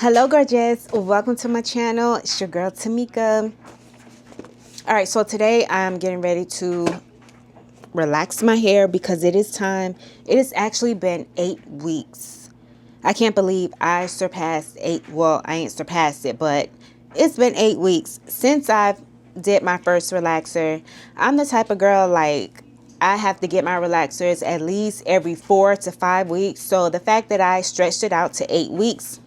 Hello gorgeous, welcome to my channel. It's your girl Tamika. All right, so today I'm getting ready to relax my hair because it is time. It has actually been 8 weeks. I can't believe I surpassed 8. Well, I ain't surpassed it, but it's been 8 weeks since I've did my first relaxer. I'm the type of girl, like, I have to get my relaxers at least every 4 to 5 weeks. So the fact that I stretched it out to 8 weeks,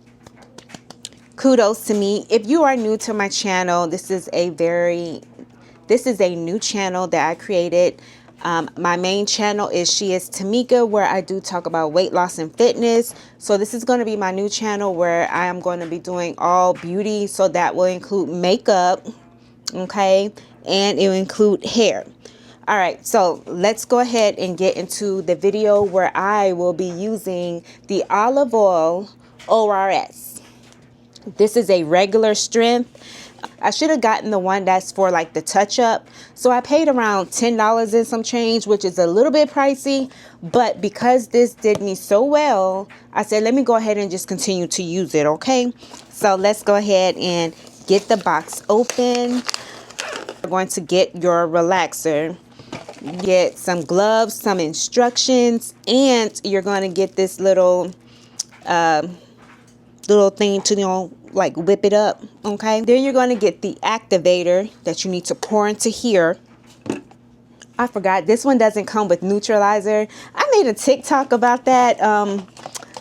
kudos to me. If you are new to my channel, this is a new channel that I created. My main channel is She is Tamika, where I do talk about weight loss and fitness. So this is going to be my new channel where I am going to be doing all beauty. So that will include makeup, okay, and it will include hair. All right, so let's go ahead and get into the video where I will be using the olive oil ORS. This is a regular strength. I should have gotten the one that's for like the touch up. So I paid around $10 and some change, which is a little bit pricey. But because this did me so well, I said, let me go ahead and just continue to use it. Okay, so let's go ahead and get the box open. You're going to get your relaxer. Get some gloves, some instructions, and you're going to get this little thing to, like whip it up. Okay, then you're going to get the activator that you need to pour into here. I forgot, this one doesn't come with neutralizer. I made a TikTok about that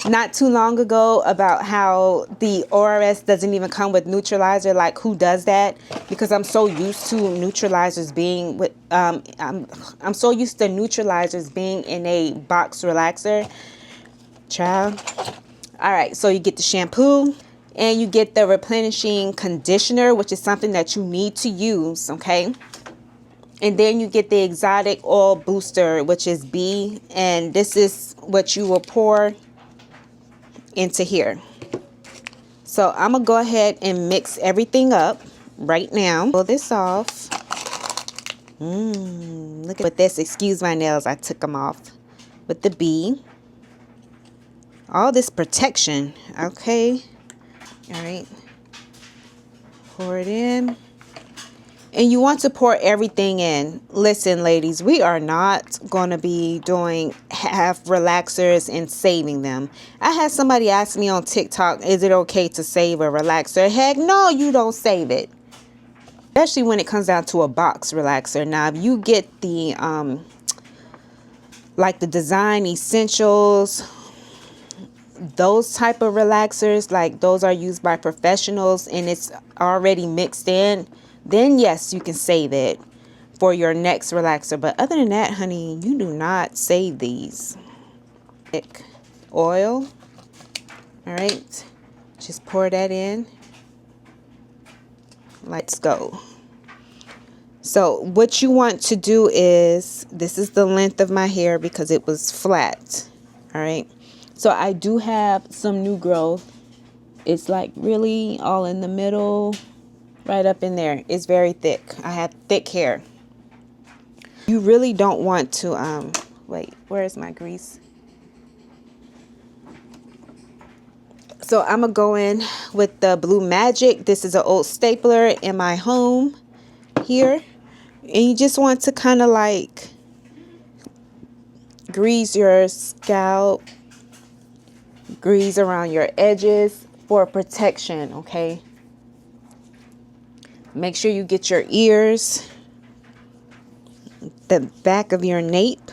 not too long ago, about how the ORS doesn't even come with neutralizer. Like, who does that? Because I'm so used to neutralizers being with I'm so used to neutralizers being in a box relaxer, child. All right, so you get the shampoo and you get the replenishing conditioner, which is something that you need to use, okay? And then you get the exotic oil booster, which is B, and this is what you will pour into here. So I'm gonna go ahead and mix everything up right now. Pull this off. Look at this. Excuse my nails, I took them off. With the B. All this protection, okay. All right, pour it in, and you want to pour everything in. Listen, ladies, we are not going to be doing half relaxers and saving them. I had somebody ask me on TikTok, is it okay to save a relaxer? Heck no, you don't save it, especially when it comes down to a box relaxer. Now, if you get the like the design essentials, those type of relaxers, like those are used by professionals and it's already mixed in, then yes, you can save it for your next relaxer. But other than that, honey, you do not save these. Oil. All right, just pour that in. Let's go. So what you want to do is, this is the length of my hair because it was flat. All right, so I do have some new growth. It's like really all in the middle, right up in there. It's very thick. I have thick hair. You really don't want to, wait, where's my grease? So I'm gonna go in with the Blue Magic. This is an old stapler in my home here. And you just want to kind of like grease your scalp, grease around your edges for protection, okay? Make sure you get your ears, the back of your nape,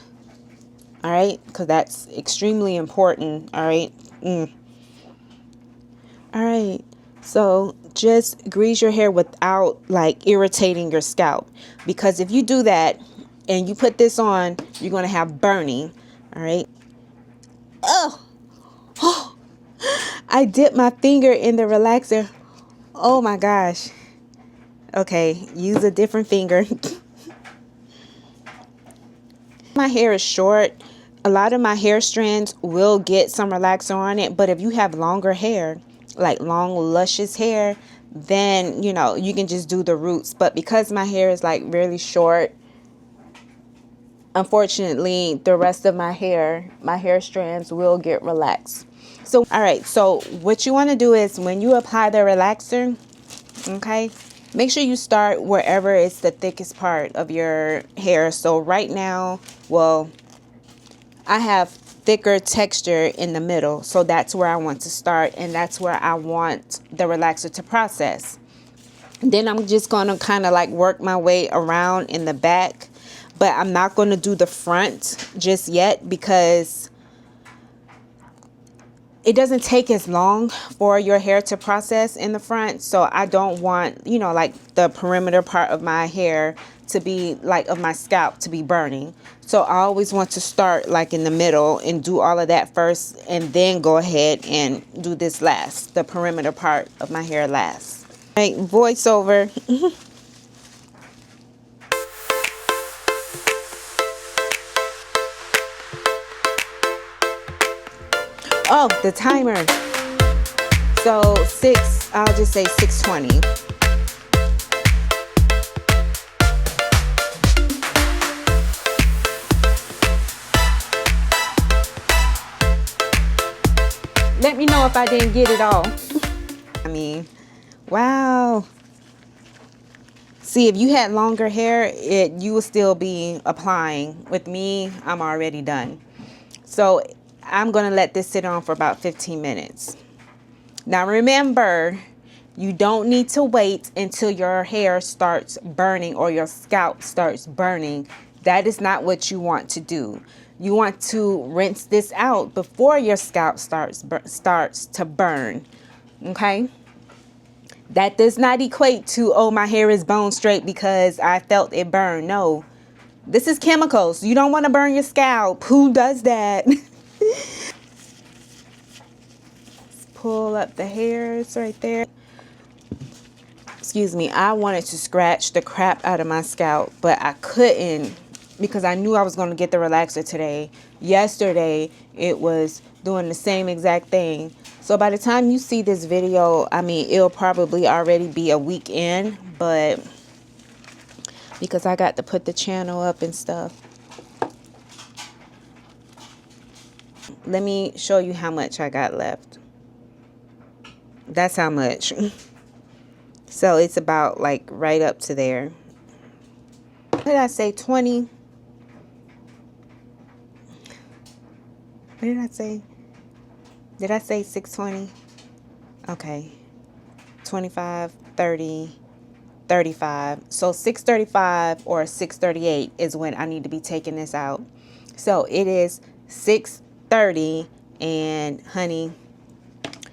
all right? Because that's extremely important, all right? All right, so just grease your hair without like irritating your scalp, because if you do that and you put this on, you're going to have burning, all right? Oh, I dipped my finger in the relaxer. Oh my gosh. Okay, use a different finger. My hair is short. A lot of my hair strands will get some relaxer on it, but if you have longer hair, like long luscious hair, then you know you can just do the roots. But because my hair is like really short, unfortunately the rest of my hair strands will get relaxed. So, all right, so what you want to do is when you apply the relaxer, okay, make sure you start wherever it's the thickest part of your hair. So right now, well, I have thicker texture in the middle, so that's where I want to start, and that's where I want the relaxer to process. Then I'm just going to kind of like work my way around in the back, but I'm not going to do the front just yet because it doesn't take as long for your hair to process in the front. So I don't want, you know, like the perimeter part of my hair to be like of my scalp to be burning. So I always want to start like in the middle and do all of that first, and then go ahead and do this last, the perimeter part of my hair last. Right, voiceover. Oh, the timer. So I'll just say 6:20. Let me know if I didn't get it all. I mean, wow. See, if you had longer hair, you would still be applying. With me, I'm already done. So I'm going to let this sit on for about 15 minutes. Now remember, you don't need to wait until your hair starts burning or your scalp starts burning. That is not what you want to do. You want to rinse this out before your scalp starts to burn. Okay? That does not equate to, oh, my hair is bone straight because I felt it burn. No, this is chemicals. You don't want to burn your scalp. Who does that? Pull up the hairs right there. Excuse me. I wanted to scratch the crap out of my scalp, but I couldn't because I knew I was going to get the relaxer today. Yesterday, it was doing the same exact thing. So by the time you see this video, I mean, it'll probably already be a week in, but because I got to put the channel up and stuff. Let me show you how much I got left. That's how much. So it's about like right up to there. What did I say? 20? What did I say? Did I say 620? Okay. 25, 30, 35. So 635 or 638 is when I need to be taking this out. So it is 6:30, and honey.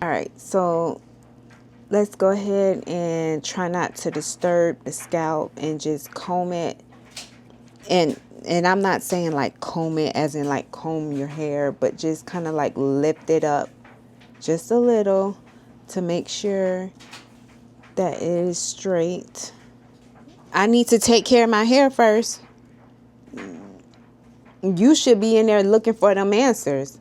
All right, so let's go ahead and try not to disturb the scalp and just comb it. And I'm not saying like comb it as in like comb your hair, but just kind of like lift it up just a little to make sure that it is straight. I need to take care of my hair first. You should be in there looking for them answers.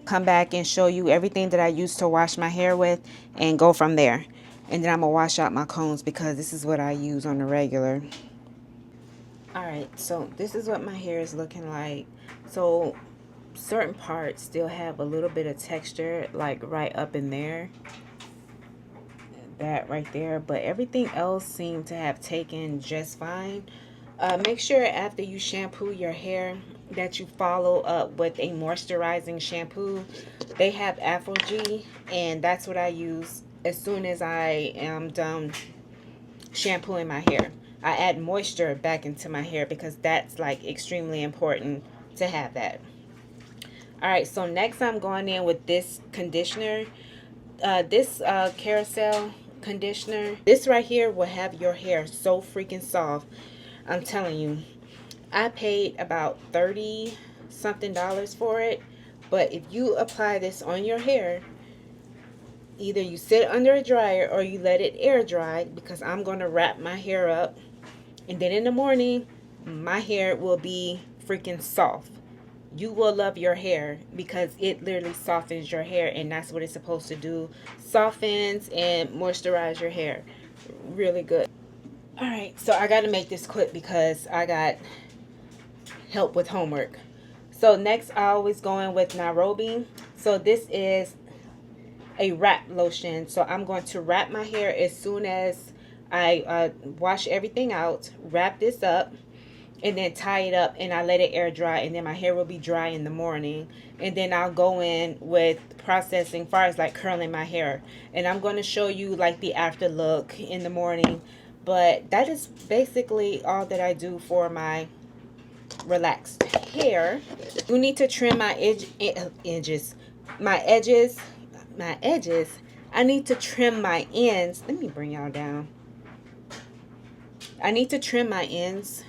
Come back and show you everything that I used to wash my hair with and go from there. And then I'm going to wash out my combs because this is what I use on the regular. Alright, so this is what my hair is looking like. So certain parts still have a little bit of texture, like right up in there. That right there. But everything else seemed to have taken just fine. Make sure after you shampoo your hair that you follow up with a moisturizing shampoo. They have Afro-G, and that's what I use as soon as I am done shampooing my hair. I add moisture back into my hair because that's like extremely important to have that. Alright, so next I'm going in with this conditioner. This carousel conditioner. This right here will have your hair so freaking soft. I'm telling you. I paid about $30 something for it. But if you apply this on your hair, either you sit under a dryer or you let it air dry, because I'm going to wrap my hair up. And then in the morning, my hair will be freaking soft. You will love your hair because it literally softens your hair, and that's what it's supposed to do. Softens and moisturize your hair. Really good. Alright, so I got to make this quick because I got help with homework. So next I always go in with Nairobi. So this is a wrap lotion. So I'm going to wrap my hair as soon as I wash everything out, wrap this up, and then tie it up, and I let it air dry, and then my hair will be dry in the morning. And then I'll go in with processing far as like curling my hair, and I'm going to show you like the after look in the morning. But that is basically all that I do for my relaxed hair. You need to trim my edges, my edges, my edges. I need to trim my ends. Let me bring y'all down. I need to trim my ends,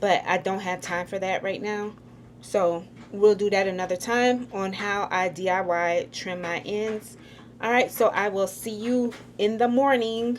but I don't have time for that right now. So we'll do that another time on how I DIY trim my ends. All right, so I will see you in the morning.